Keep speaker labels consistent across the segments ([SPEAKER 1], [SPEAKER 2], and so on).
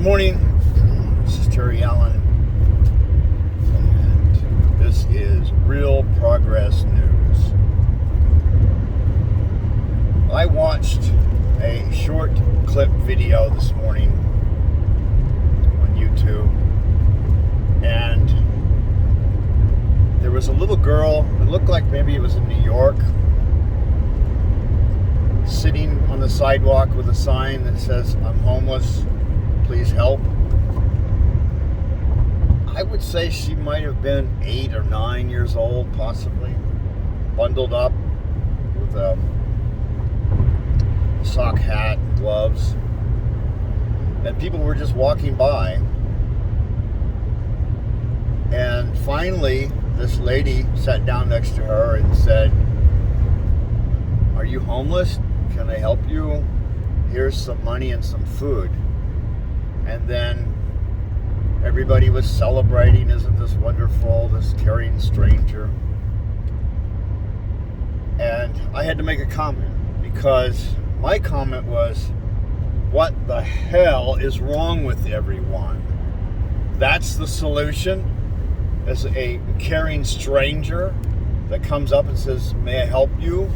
[SPEAKER 1] morning. This is Terry Allen, and this is Real Progress News. I watched a short clip video this morning on YouTube, and there was a little girl, it looked like maybe it was in New York, sitting on the sidewalk with a sign that says, "I'm homeless, please help." I would say she might have been 8 or 9 years old, possibly, bundled up with a sock hat and gloves. And people were just walking by. And finally, this lady sat down next to her and said, "Are you homeless? Can I help you? Here's some money and some food." And then everybody was celebrating, "Isn't this wonderful, this caring stranger?" And I had to make a comment, because my comment was, what the hell is wrong with everyone? That's the solution? As a caring stranger that comes up and says, "May I help you?"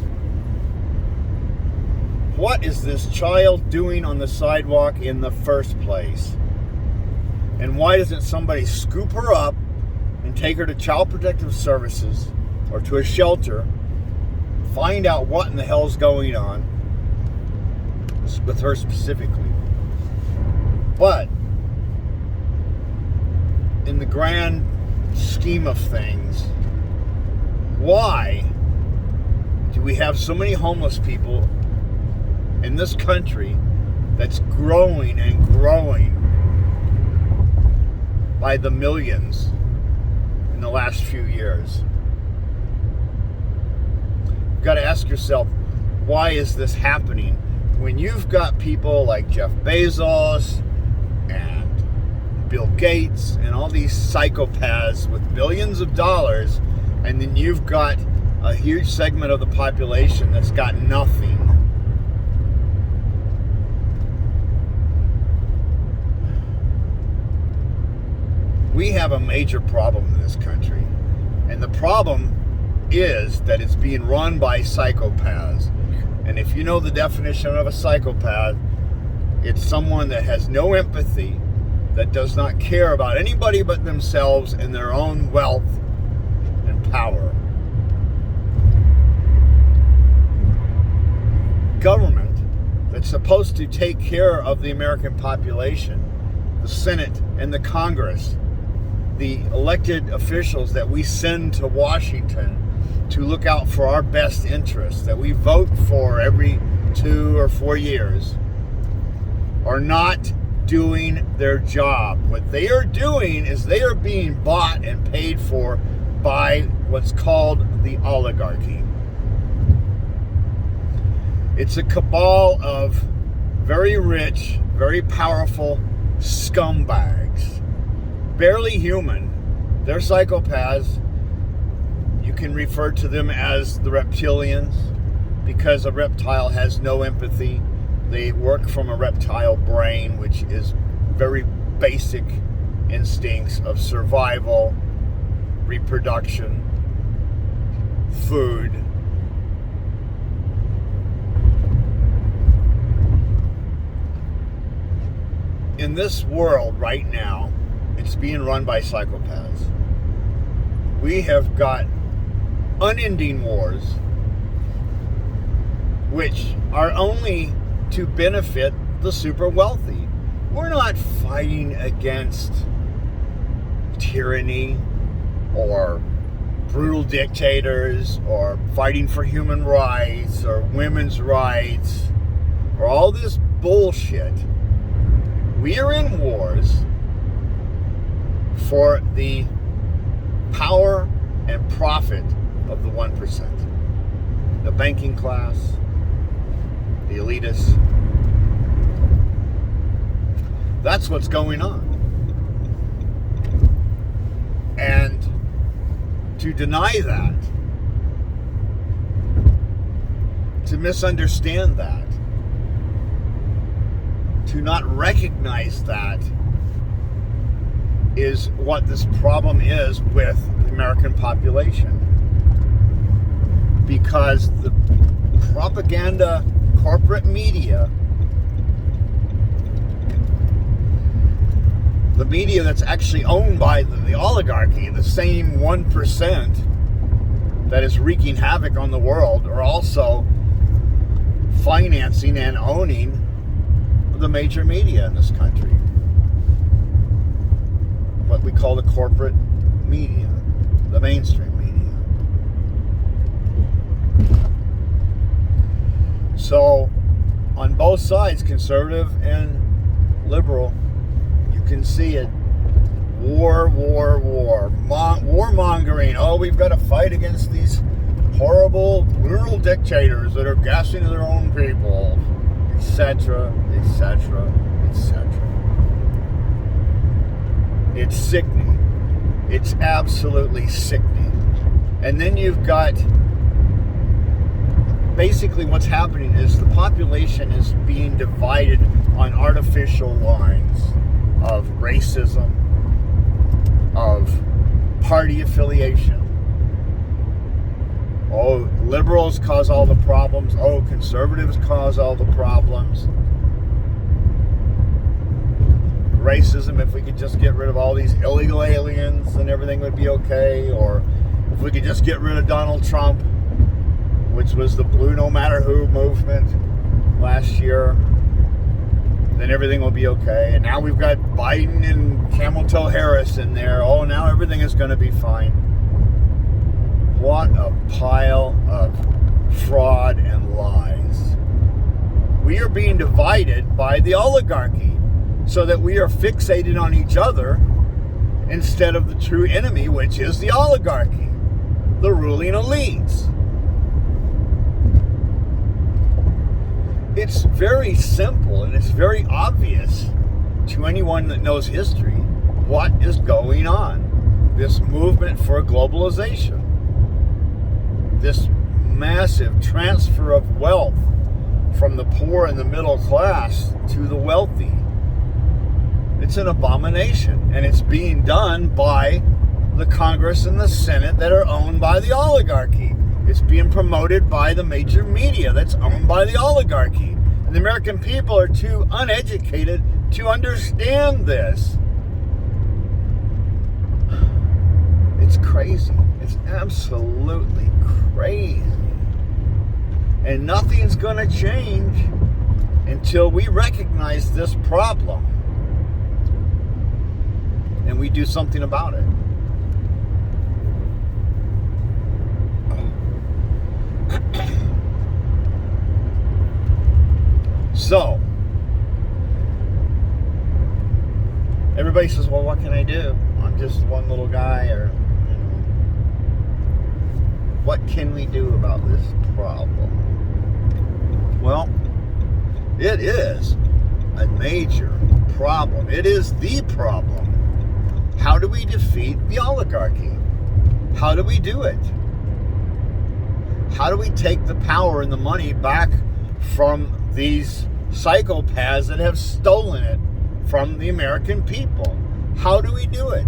[SPEAKER 1] What is this child doing on the sidewalk in the first place? And why doesn't somebody scoop her up and take her to Child Protective Services or to a shelter, find out what in the hell's going on with her specifically? But in the grand scheme of things, why do we have so many homeless people in this country that's growing and growing by the millions in the last few years? You've got to ask yourself, why is this happening when you've got people like Jeff Bezos and Bill Gates and all these psychopaths with billions of dollars, and then you've got a huge segment of the population that's got nothing? We have a major problem in this country, and the problem is that it's being run by psychopaths. And if you know the definition of a psychopath, it's someone that has no empathy, that does not care about anybody but themselves and their own wealth and power. Government that's supposed to take care of the American population, the Senate and the Congress, the elected officials that we send to Washington to look out for our best interests, that we vote for every 2 or 4 years, are not doing their job. What they are doing is they are being bought and paid for by what's called the oligarchy. It's a cabal of very rich, very powerful scumbags. Barely human. They're psychopaths. You can refer to them as the reptilians, because a reptile has no empathy. They work from a reptile brain, which is very basic instincts of survival, reproduction, food. In this world right now, it's being run by psychopaths. We have got unending wars, which are only to benefit the super wealthy. We're not fighting against tyranny or brutal dictators or fighting for human rights or women's rights or all this bullshit. We are in wars for the power and profit of the 1%. The banking class, the elitists. That's what's going on. And to deny that, to misunderstand that, to not recognize that is what this problem is with the American population. Because the propaganda corporate media, the media that's actually owned by the oligarchy, the same 1% that is wreaking havoc on the world, are also financing and owning the major media in this country. What we call the corporate media, the mainstream media. So, on both sides, conservative and liberal, you can see it. Warmongering. Oh, we've got to fight against these horrible, brutal dictators that are gassing their own people, etc., etc., etc. It's sickening. It's absolutely sickening. And then you've got, basically what's happening is the population is being divided on artificial lines of racism, of party affiliation. Oh, liberals cause all the problems. Oh, conservatives cause all the problems. Racism, if we could just get rid of all these illegal aliens, then everything would be okay. Or if we could just get rid of Donald Trump, which was the blue no matter who movement last year, then everything will be okay. And now we've got Biden and Camel Toe Harris in there. Oh, now everything is going to be fine. What a pile of fraud and lies. We are being divided by the oligarchy so that we are fixated on each other instead of the true enemy, which is the oligarchy, the ruling elites. It's very simple and it's very obvious to anyone that knows history what is going on. This movement for globalization. This massive transfer of wealth from the poor and the middle class to the wealthy. It's an abomination, and it's being done by the Congress and the Senate that are owned by the oligarchy. It's being promoted by the major media that's owned by the oligarchy. And the American people are too uneducated to understand this. It's crazy. It's absolutely crazy. And nothing's going to change until we recognize this problem and we do something about it. So, everybody says, well, what can I do? I'm just one little guy, or, you know, what can we do about this problem? Well, it is a major problem. It is the problem. How do we defeat the oligarchy? How do we do it? How do we take the power and the money back from these psychopaths that have stolen it from the American people? How do we do it?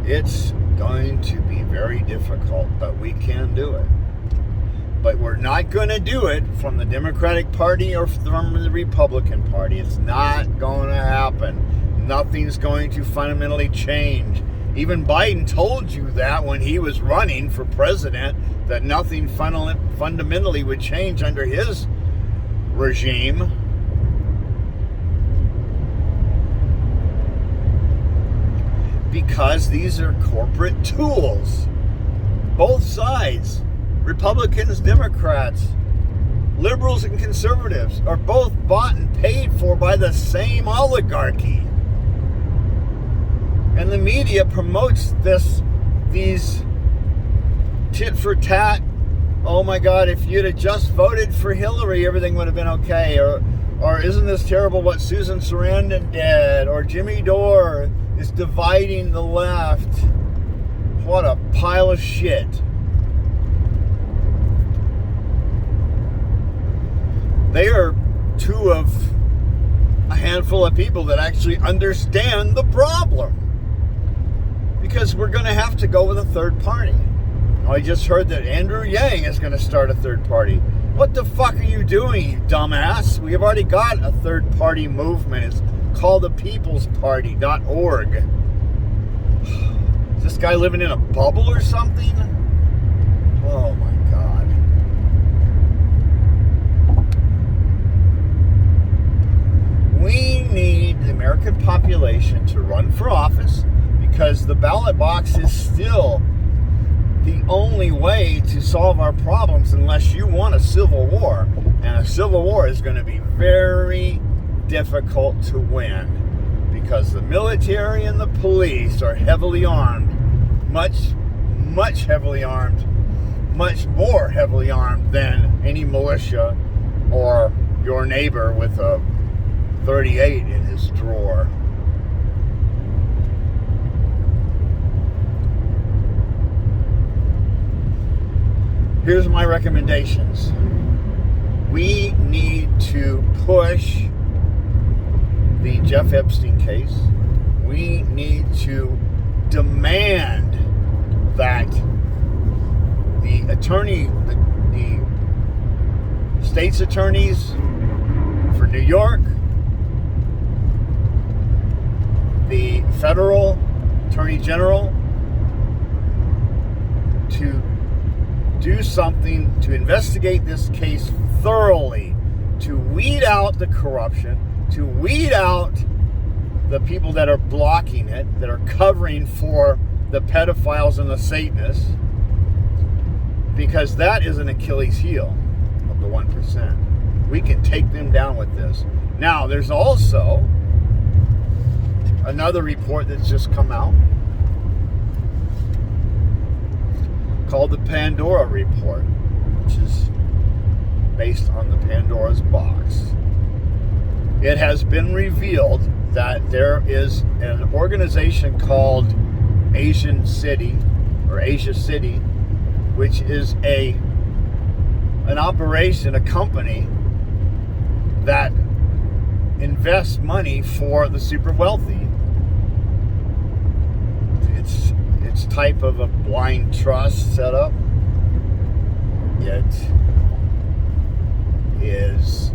[SPEAKER 1] It's going to be very difficult, but we can do it. But we're not going to do it from the Democratic Party or from the Republican Party. It's not going to happen. Nothing's going to fundamentally change. Even Biden told you that when he was running for president, that nothing fundamentally would change under his regime. Because these are corporate tools. Both sides, Republicans, Democrats, liberals and conservatives, are both bought and paid for by the same oligarchy. And the media promotes these tit for tat. Oh my God, if you'd have just voted for Hillary, everything would have been okay. Or isn't this terrible what Susan Sarandon did? Or Jimmy Dore is dividing the left. What a pile of shit. They are two of a handful of people that actually understand the problem. Because we're going to have to go with a third party. I just heard that Andrew Yang is going to start a third party. What the fuck are you doing, you dumbass? We have already got a third party movement. It's called the peoplesparty.org. Is this guy living in a bubble or something? Oh my God. We need the American population to run for office because the ballot box is still the only way to solve our problems unless you want a civil war. And a civil war is going to be very difficult to win because the military and the police are heavily armed, much heavily armed, much more heavily armed than any militia or your neighbor with a 38 in his drawer. Here's my recommendations. We need to push the Jeff Epstein case. We need to demand that the state's attorneys for New York, the federal attorney general, to do something to investigate this case thoroughly, to weed out the corruption, to weed out the people that are blocking it, that are covering for the pedophiles and the Satanists, because that is an Achilles heel of the 1%. We can take them down with this. Now, there's also another report that's just come out called the Pandora Report, which is based on the Pandora's box. It has been revealed that there is an organization called Asia City, which is an operation, a company that invests money for the super wealthy. It's type of a blind trust setup. It is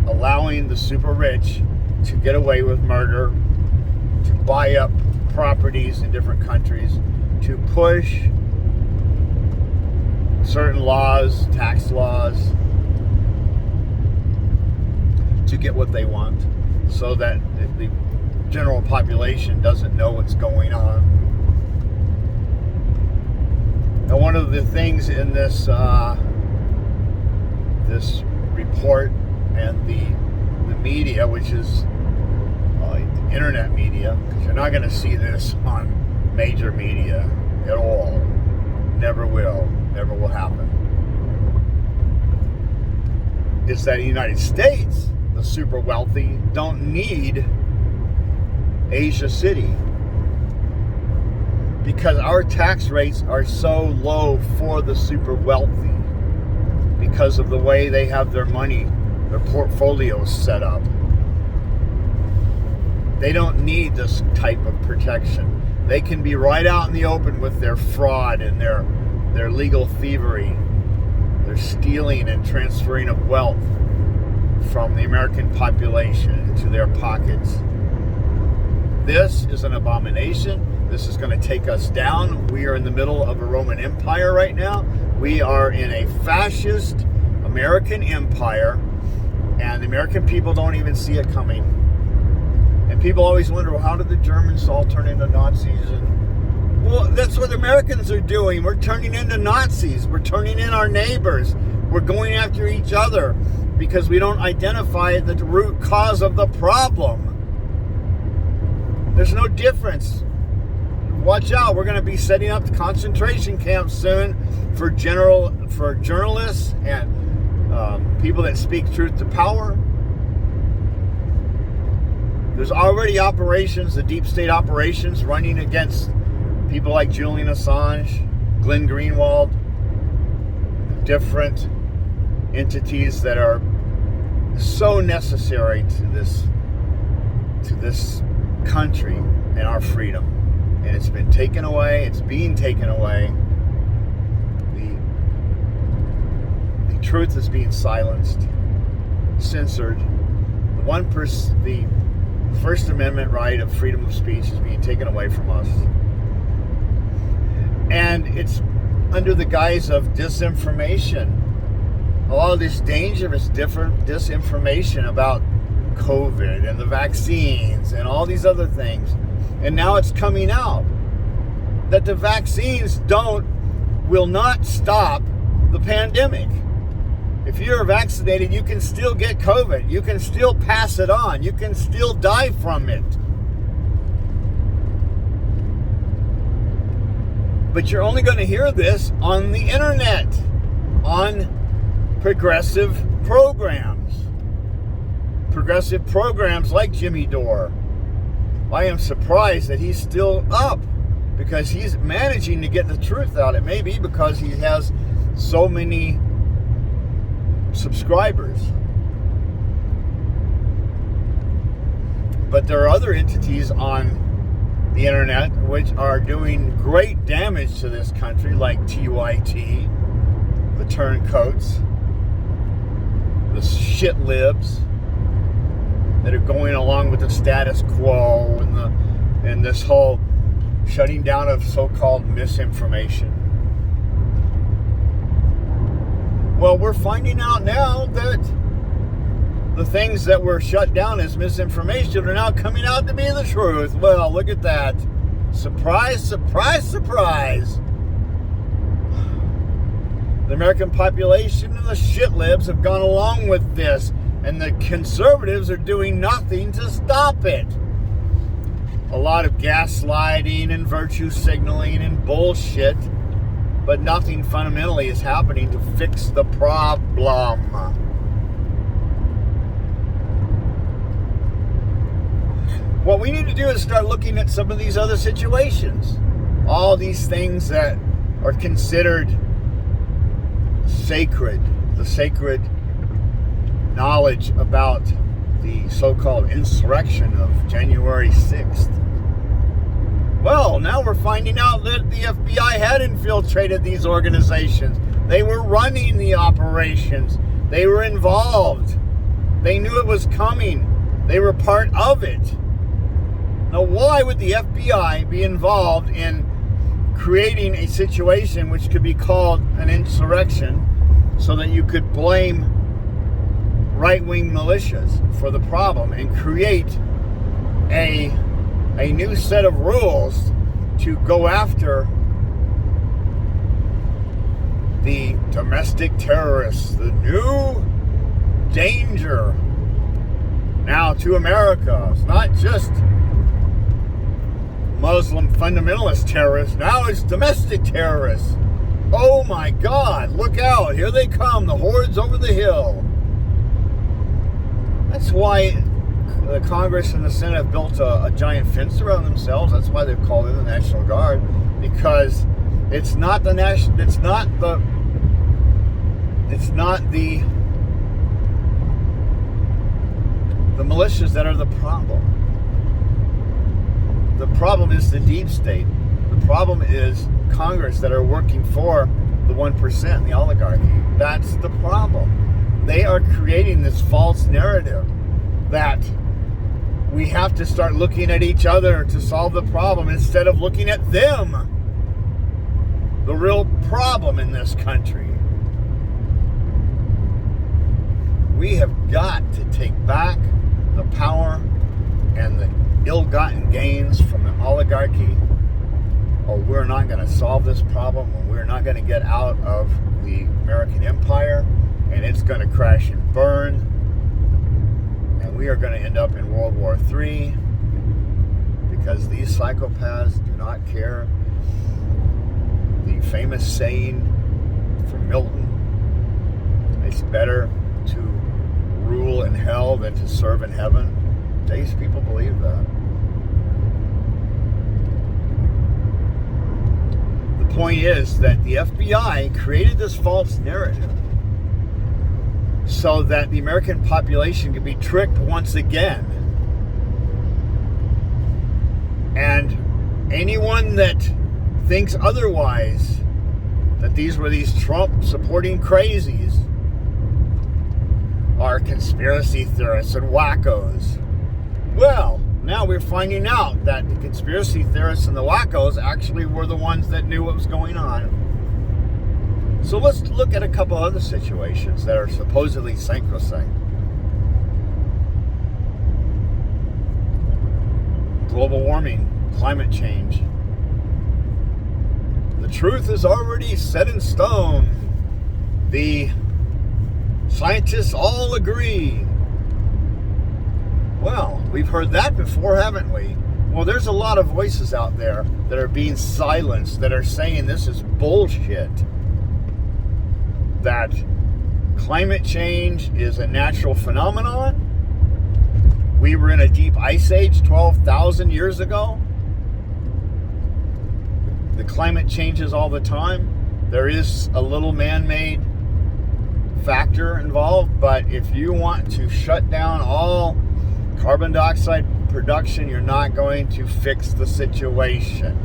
[SPEAKER 1] allowing the super rich to get away with murder, to buy up properties in different countries, to push certain laws, tax laws, to get what they want, so that the general population doesn't know what's going on. Now, one of the things in this this report and the media, which is internet media, because you're not going to see this on major media at all. Never will. Never will happen. Is that the United States, the super wealthy, don't need Asia City, because our tax rates are so low for the super wealthy because of the way they have their money, their portfolios set up. They don't need this type of protection. They can be right out in the open with their fraud and their legal thievery, their stealing and transferring of wealth from the American population into their pockets. This is an abomination. This is going to take us down. We are in the middle of a Roman Empire right now. We are in a fascist American empire, and the American people don't even see it coming. And people always wonder, well, how did the Germans all turn into Nazis? And, well, that's what Americans are doing. We're turning into Nazis. We're turning in our neighbors. We're going after each other because we don't identify the root cause of the problem. There's no difference. Watch out, we're going to be setting up the concentration camps soon for journalists and people that speak truth to power. There's already operations, the deep state operations, running against people like Julian Assange, Glenn Greenwald, different entities that are so necessary to this country and our freedom. And it's been taken away. It's being taken away. The truth is being silenced, censored. The First Amendment right of freedom of speech is being taken away from us. And it's under the guise of disinformation. A lot of this dangerous disinformation about COVID and the vaccines and all these other things. And now it's coming out that the vaccines will not stop the pandemic. If you're vaccinated, you can still get COVID. You can still pass it on. You can still die from it. But you're only going to hear this on the internet, on progressive programs. Progressive programs like Jimmy Dore. I am surprised that he's still up, because he's managing to get the truth out. It may be because he has so many subscribers. But there are other entities on the internet which are doing great damage to this country, like TYT, the turncoats, the shit libs that are going along with the status quo and this whole shutting down of so-called misinformation. Well, we're finding out now that the things that were shut down as misinformation are now coming out to be the truth. Well, look at that. Surprise, surprise, surprise. The American population and the shit libs have gone along with this, and the conservatives are doing nothing to stop it. A lot of gaslighting and virtue signaling and bullshit, but nothing fundamentally is happening to fix the problem. What we need to do is start looking at some of these other situations. All these things that are considered sacred, the sacred knowledge about the so-called insurrection of January 6th. Well, now we're finding out that the FBI had infiltrated these organizations. They were running the operations. They were involved. They knew it was coming. They were part of it. Now, why would the FBI be involved in creating a situation which could be called an insurrection so that you could blame right-wing militias for the problem and create a new set of rules to go after the domestic terrorists, the new danger now to America? It's not just Muslim fundamentalist terrorists. Now it's domestic terrorists. Oh my God, look out. Here they come, the hordes over the hill. That's why the Congress and the Senate have built a giant fence around themselves. That's why they've called in the National Guard, because it's not the militias that are the problem. The problem is the deep state. The problem is Congress that are working for the 1%, the oligarchy. That's the problem. They are creating this false narrative that we have to start looking at each other to solve the problem instead of looking at them, the real problem in this country. We have got to take back the power and the ill-gotten gains from the oligarchy, or we're not going to solve this problem, and we're not going to get out of the American empire, and it's going to crash and burn, and we are going to end up in World War III, because these psychopaths do not care. The famous saying from Milton, it's better to rule in hell than to serve in heaven. These people believe that. The point is that the FBI created this false narrative so that the American population can be tricked once again. And anyone that thinks otherwise, that these were these Trump supporting crazies, are conspiracy theorists and wackos. Well, now we're finding out that the conspiracy theorists and the wackos actually were the ones that knew what was going on. So let's look at a couple other situations that are supposedly sacrosanct. Global warming, climate change. The truth is already set in stone. The scientists all agree. Well, we've heard that before, haven't we? Well, there's a lot of voices out there that are being silenced, that are saying this is bullshit. That climate change is a natural phenomenon. We were in a deep ice age 12,000 years ago. The climate changes all the time. There is a little man-made factor involved, but if you want to shut down all carbon dioxide production, you're not going to fix the situation.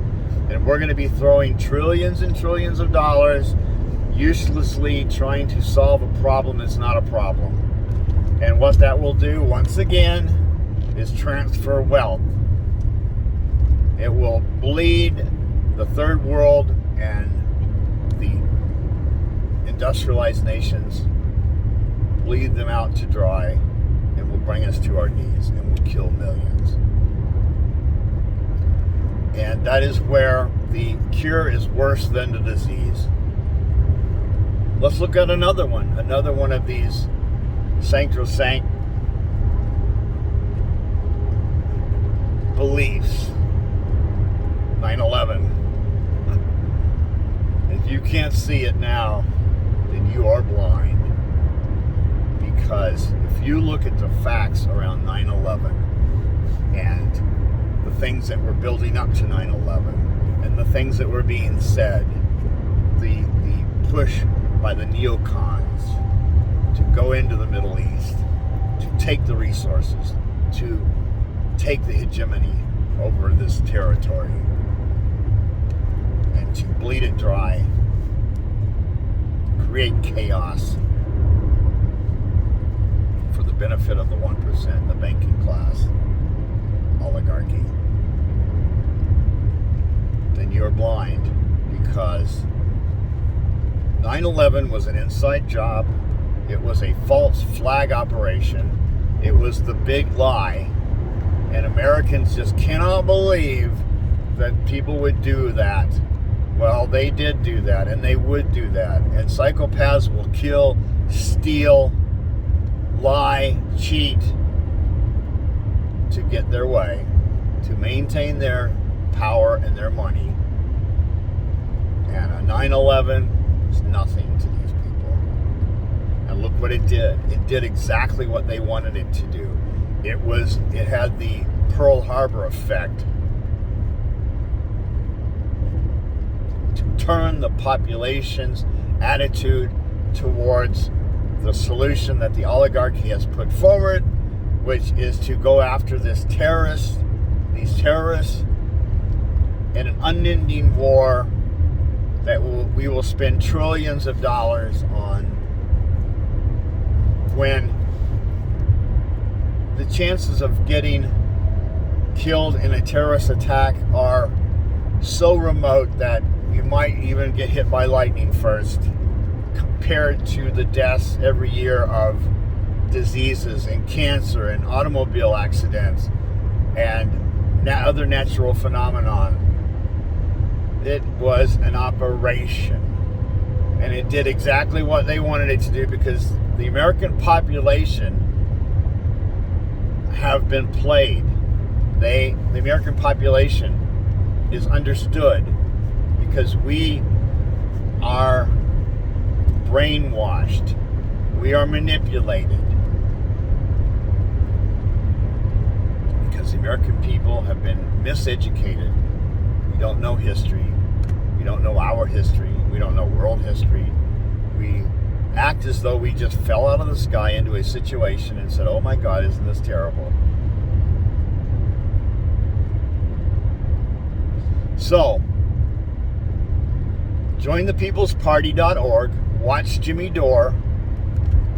[SPEAKER 1] And we're going to be throwing trillions and trillions of dollars uselessly trying to solve a problem that's not a problem. And what that will do, once again, is transfer wealth. It will bleed the third world and the industrialized nations, bleed them out to dry, and will bring us to our knees and will kill millions. And that is where the cure is worse than the disease. Let's look at another one of these sacrosanct beliefs. 9/11. If you can't see it now, then you are blind. Because if you look at the facts around 9/11 and the things that were building up to 9/11 and the things that were being said, the push by the neocons to go into the Middle East, to take the resources, to take the hegemony over this territory, and to bleed it dry, create chaos for the benefit of the 1%, the banking class, oligarchy, then you're blind, because 9/11 was an inside job. It was a false flag operation. It was the big lie. And Americans just cannot believe that people would do that. Well, they did do that, and they would do that. And psychopaths will kill, steal, lie, cheat to get their way, to maintain their power and their money. And a 9/11 is nothing to these people. And look what it did. It did exactly what they wanted it to do. It had the Pearl Harbor effect to turn the population's attitude towards the solution that the oligarchy has put forward, which is to go after these terrorists in an unending war that we will spend trillions of dollars on, when the chances of getting killed in a terrorist attack are so remote that you might even get hit by lightning first, compared to the deaths every year of diseases and cancer and automobile accidents and other natural phenomenon. It was an operation, and it did exactly what they wanted it to do, because the American population have been played. The American population is understood because we are brainwashed. We are manipulated. Because the American people have been miseducated. We don't know history. We don't know our history. We don't know world history. We act as though we just fell out of the sky into a situation and said, oh my God, isn't this terrible? So, join thepeoplesparty.org, watch Jimmy Dore,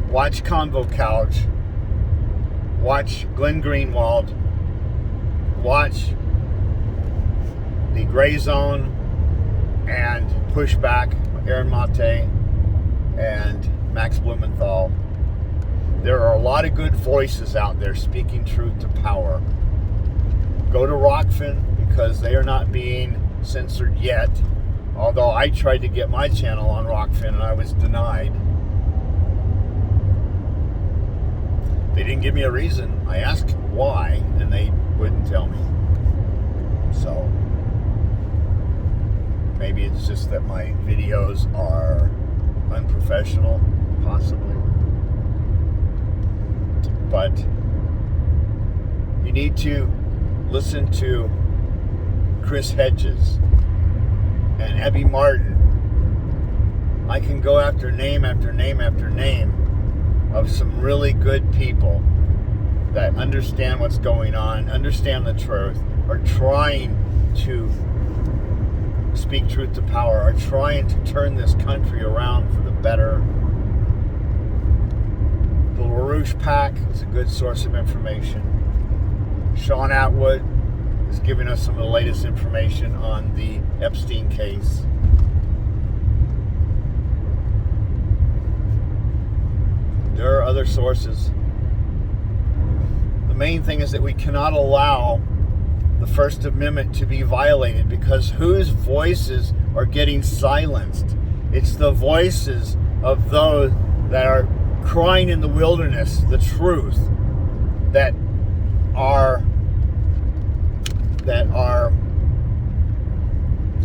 [SPEAKER 1] watch Convo Couch, watch Glenn Greenwald, watch The Gray Zone and Pushback, Aaron Mate and Max Blumenthal. There are a lot of good voices out there speaking truth to power. Go to Rockfin because they are not being censored yet. Although I tried to get my channel on Rockfin and I was denied. They didn't give me a reason. I asked why and they wouldn't tell me. So maybe it's just that my videos are unprofessional, possibly. But you need to listen to Chris Hedges and Abby Martin. I can go after name after name after name of some really good people that understand what's going on, understand the truth, are trying to speak truth to power, are trying to turn this country around for the better. The LaRouche PAC is a good source of information. Sean Atwood is giving us some of the latest information on the Epstein case. There are other sources. The main thing is that we cannot allow the First Amendment to be violated, because whose voices are getting silenced? It's the voices of those that are crying in the wilderness the truth, that are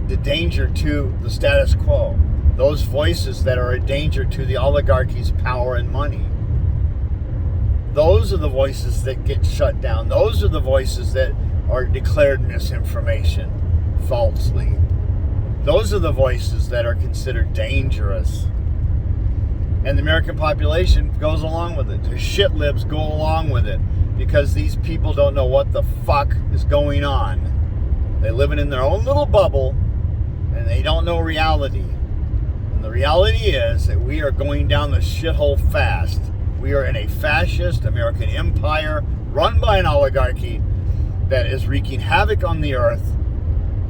[SPEAKER 1] the danger to the status quo. Those voices that are a danger to the oligarchy's power and money. Those are the voices that get shut down. Those are the voices that are declared misinformation falsely. Those are the voices that are considered dangerous. And the American population goes along with it. The shit libs go along with it because these people don't know what the fuck is going on. They're living in their own little bubble and they don't know reality. And the reality is that we are going down the shithole fast. We are in a fascist American empire run by an oligarchy that is wreaking havoc on the earth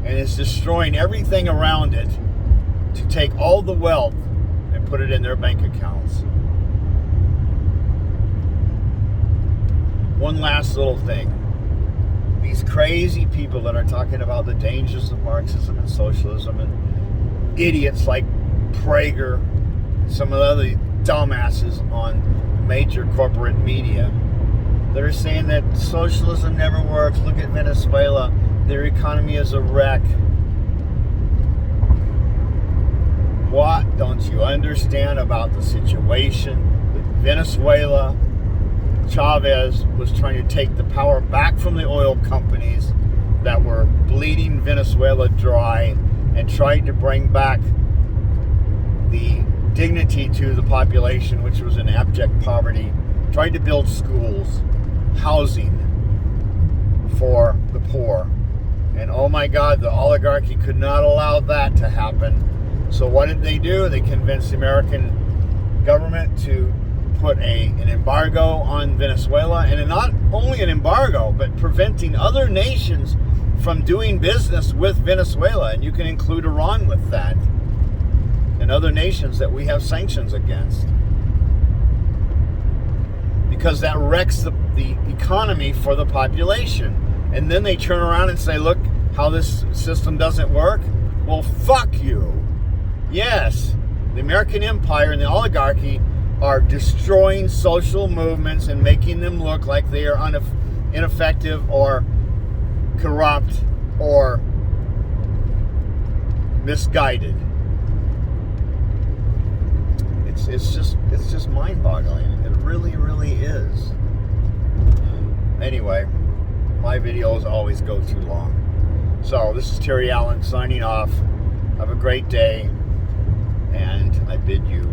[SPEAKER 1] and is destroying everything around it to take all the wealth and put it in their bank accounts. One last little thing. These crazy people that are talking about the dangers of Marxism and socialism, and idiots like Prager, some of the other dumbasses on major corporate media, that are saying that socialism never works. Look at Venezuela. Their economy is a wreck. What don't you understand about the situation with Venezuela? Chavez was trying to take the power back from the oil companies that were bleeding Venezuela dry and tried to bring back the dignity to the population, which was in abject poverty, tried to build schools, housing for the poor. And oh my God, the oligarchy could not allow that to happen. So what did they do? They convinced the American government to put an embargo on Venezuela, and not only an embargo, but preventing other nations from doing business with Venezuela. And you can include Iran with that, and other nations that we have sanctions against, because that wrecks the economy for the population. And then they turn around and say, look how this system doesn't work. Well, fuck you. Yes, the American empire and the oligarchy are destroying social movements and making them look like they are ineffective or corrupt or misguided. It's just mind-boggling. It really, really is. Anyway, my videos always go too long. So this is Terry Allen signing off. Have a great day, and I bid you